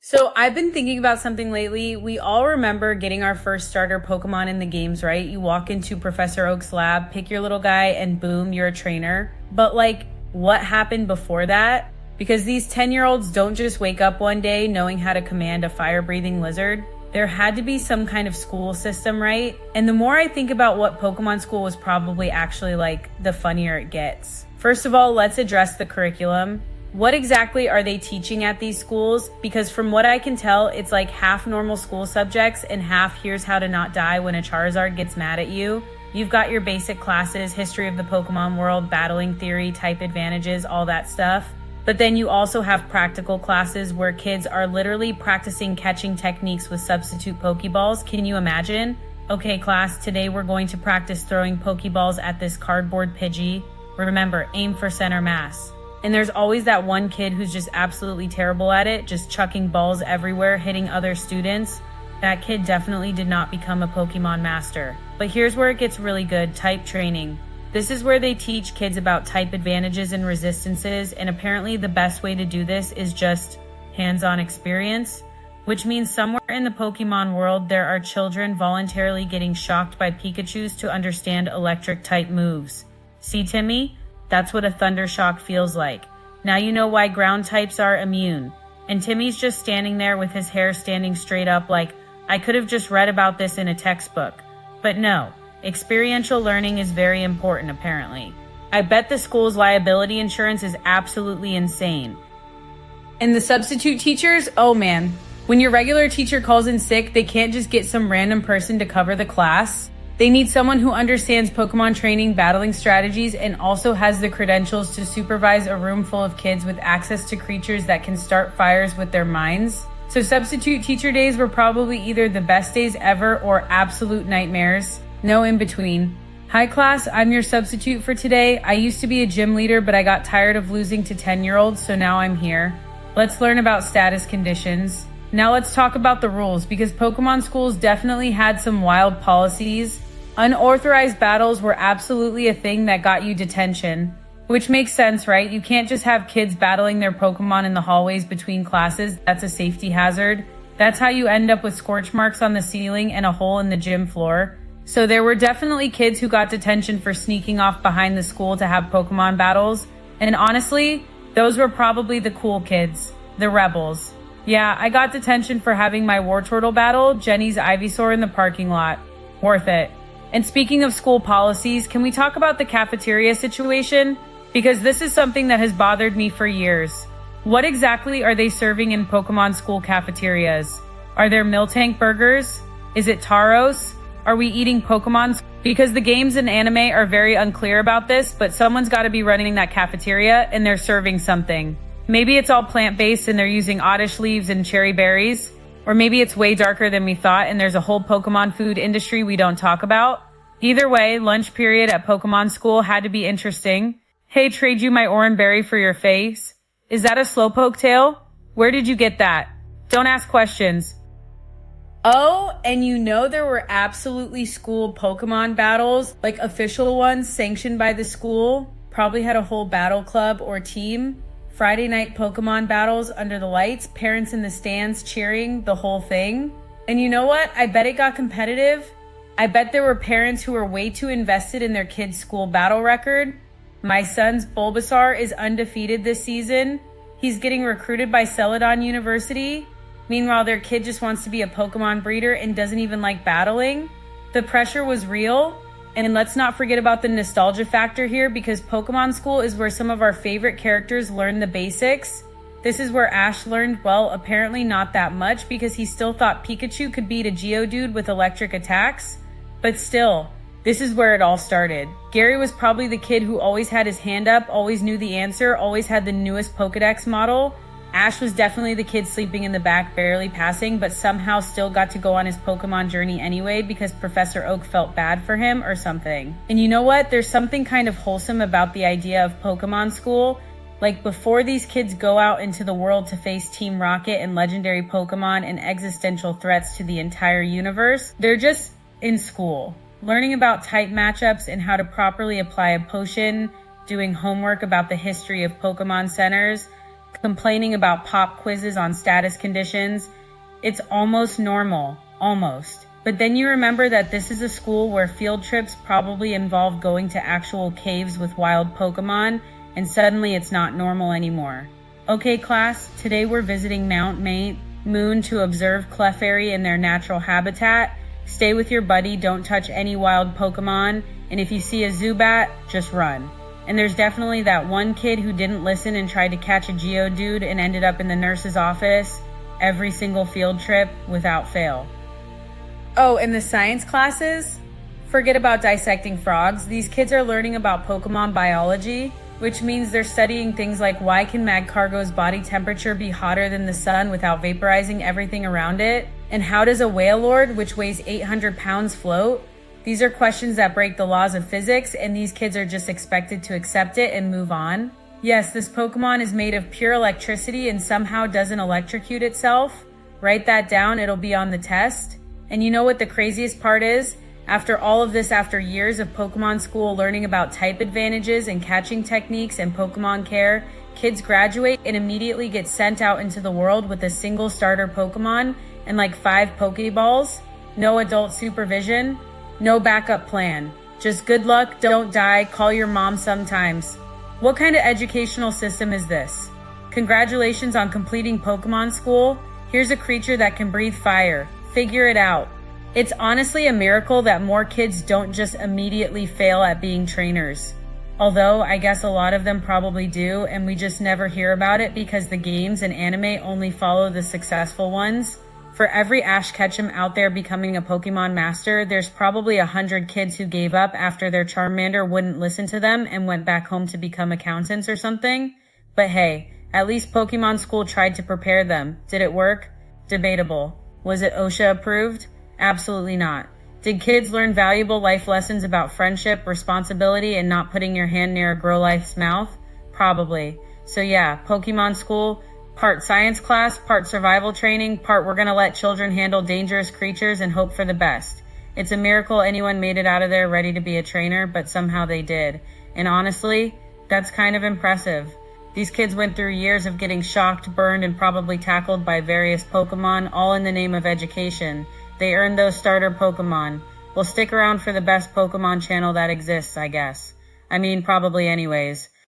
So I've been thinking about something lately. We all remember getting our first starter Pokemon in the games, right? You walk into Professor Oak's lab, pick your little guy, and boom, you're a trainer. But what happened before that? Because these 10-year-olds don't just wake up one day knowing how to command a fire-breathing lizard. There had to be some kind of school system, right? And the more I think about what Pokemon School was probably actually like, the funnier it gets. First of all, let's address the curriculum. What exactly are they teaching at these schools? Because from what I can tell, it's like half normal school subjects and half here's how to not die when a Charizard gets mad at you. You've got your basic classes, history of the Pokemon world, battling theory, type advantages, all that stuff. But then you also have practical classes where kids are literally practicing catching techniques with substitute Pokeballs. Can you imagine? Okay, class, today we're going to practice throwing Pokeballs at this cardboard Pidgey. Remember, aim for center mass. And there's always that one kid who's just absolutely terrible at it, just chucking balls everywhere, hitting other students. That kid definitely did not become a Pokemon master. But here's where it gets really good, type training. This is where they teach kids about type advantages and resistances, and apparently the best way to do this is just hands-on experience, which means somewhere in the Pokemon world there are children voluntarily getting shocked by Pikachus to understand electric type moves. See, Timmy? That's what a thunder shock feels like. Now you know why ground types are immune. And Timmy's just standing there with his hair standing straight up like, I could have just read about this in a textbook. But no, experiential learning is very important apparently. I bet the school's liability insurance is absolutely insane. And the substitute teachers? Oh man. When your regular teacher calls in sick, they can't just get some random person to cover the class. They need someone who understands Pokemon training, battling strategies, and also has the credentials to supervise a room full of kids with access to creatures that can start fires with their minds. So substitute teacher days were probably either the best days ever or absolute nightmares. No in between. Hi class, I'm your substitute for today. I used to be a gym leader, but I got tired of losing to 10-year-olds, so now I'm here. Let's learn about status conditions. Now let's talk about the rules, because Pokemon schools definitely had some wild policies. Unauthorized battles were absolutely a thing that got you detention. Which makes sense, right? You can't just have kids battling their Pokemon in the hallways between classes. That's a safety hazard. That's how you end up with scorch marks on the ceiling and a hole in the gym floor. So there were definitely kids who got detention for sneaking off behind the school to have Pokemon battles. And honestly, those were probably the cool kids. The rebels. Yeah, I got detention for having my Wartortle battle, Jenny's Ivysaur in the parking lot. Worth it. And speaking of school policies, can we talk about the cafeteria situation? Because this is something that has bothered me for years. What exactly are they serving in Pokemon school cafeterias? Are there Miltank burgers? Is it Taros? Are we eating Pokemon? Because the games and anime are very unclear about this, but someone's got to be running that cafeteria and they're serving something. Maybe it's all plant-based and they're using oddish leaves and cherry berries. Or maybe it's way darker than we thought and there's a whole Pokemon food industry we don't talk about. Either way, lunch period at Pokemon school had to be interesting. Hey, trade you my orange berry for your face. Is that a Slowpoke tail? Where did you get that? Don't ask questions. Oh, and you know there were absolutely school Pokemon battles, like official ones sanctioned by the school. Probably had a whole battle club or team. Friday night Pokemon battles under the lights, parents in the stands cheering, the whole thing. And you know what? I bet it got competitive. I bet there were parents who were way too invested in their kid's school battle record. My son's Bulbasaur is undefeated this season. He's getting recruited by Celadon University. Meanwhile, their kid just wants to be a Pokemon breeder and doesn't even like battling. The pressure was real. And let's not forget about the nostalgia factor here, because Pokemon School is where some of our favorite characters learn the basics. This is where Ash learned, well, apparently not that much, because he still thought Pikachu could beat a Geodude with electric attacks. But still, this is where it all started. Gary was probably the kid who always had his hand up, always knew the answer, always had the newest Pokedex model. Ash was definitely the kid sleeping in the back, barely passing, but somehow still got to go on his Pokemon journey anyway because Professor Oak felt bad for him or something. And you know what? There's something kind of wholesome about the idea of Pokemon School. Like, before these kids go out into the world to face Team Rocket and legendary Pokemon and existential threats to the entire universe, they're just in school, learning about type matchups and how to properly apply a potion, doing homework about the history of Pokemon centers. complaining about pop quizzes on status conditions. It's almost normal, almost. But then you remember that this is a school where field trips probably involve going to actual caves with wild Pokemon, and suddenly it's not normal anymore. Okay class, today we're visiting Mount Moon to observe Clefairy in their natural habitat. Stay with your buddy, don't touch any wild Pokemon, and if you see a Zubat, just run. And there's definitely that one kid who didn't listen and tried to catch a Geodude and ended up in the nurse's office every single field trip without fail. Oh, and the science classes? Forget about dissecting frogs. These kids are learning about Pokemon biology, which means they're studying things like why can Magcargo's body temperature be hotter than the sun without vaporizing everything around it? And how does a Wailord, which weighs 800 pounds, float? These are questions that break the laws of physics, and these kids are just expected to accept it and move on. Yes, this Pokemon is made of pure electricity and somehow doesn't electrocute itself. Write that down, it'll be on the test. And you know what the craziest part is? After all of this, after years of Pokemon school learning about type advantages and catching techniques and Pokemon care, kids graduate and immediately get sent out into the world with a single starter Pokemon and like 5 Pokeballs. No adult supervision, no backup plan. Just good luck, don't die, call your mom sometimes. What kind of educational system is this? Congratulations on completing Pokemon school. Here's a creature that can breathe fire. Figure it out. It's honestly a miracle that more kids don't just immediately fail at being trainers. Although, I guess a lot of them probably do, and we just never hear about it because the games and anime only follow the successful ones. For every Ash Ketchum out there becoming a Pokemon master, there's probably 100 kids who gave up after their Charmander wouldn't listen to them and went back home to become accountants or something. But hey, at least Pokemon School tried to prepare them. Did it work? Debatable. Was it OSHA approved? Absolutely not. Did kids learn valuable life lessons about friendship, responsibility, and not putting your hand near a Growlife's mouth? Probably. So yeah, Pokemon School, part science class, part survival training, part we're gonna let children handle dangerous creatures and hope for the best. It's a miracle anyone made it out of there ready to be a trainer, but somehow they did. And honestly, that's kind of impressive. These kids went through years of getting shocked, burned, and probably tackled by various Pokemon, all in the name of education. They earned those starter Pokemon. We'll stick around for the best Pokemon channel that exists, I guess. I mean, probably anyways.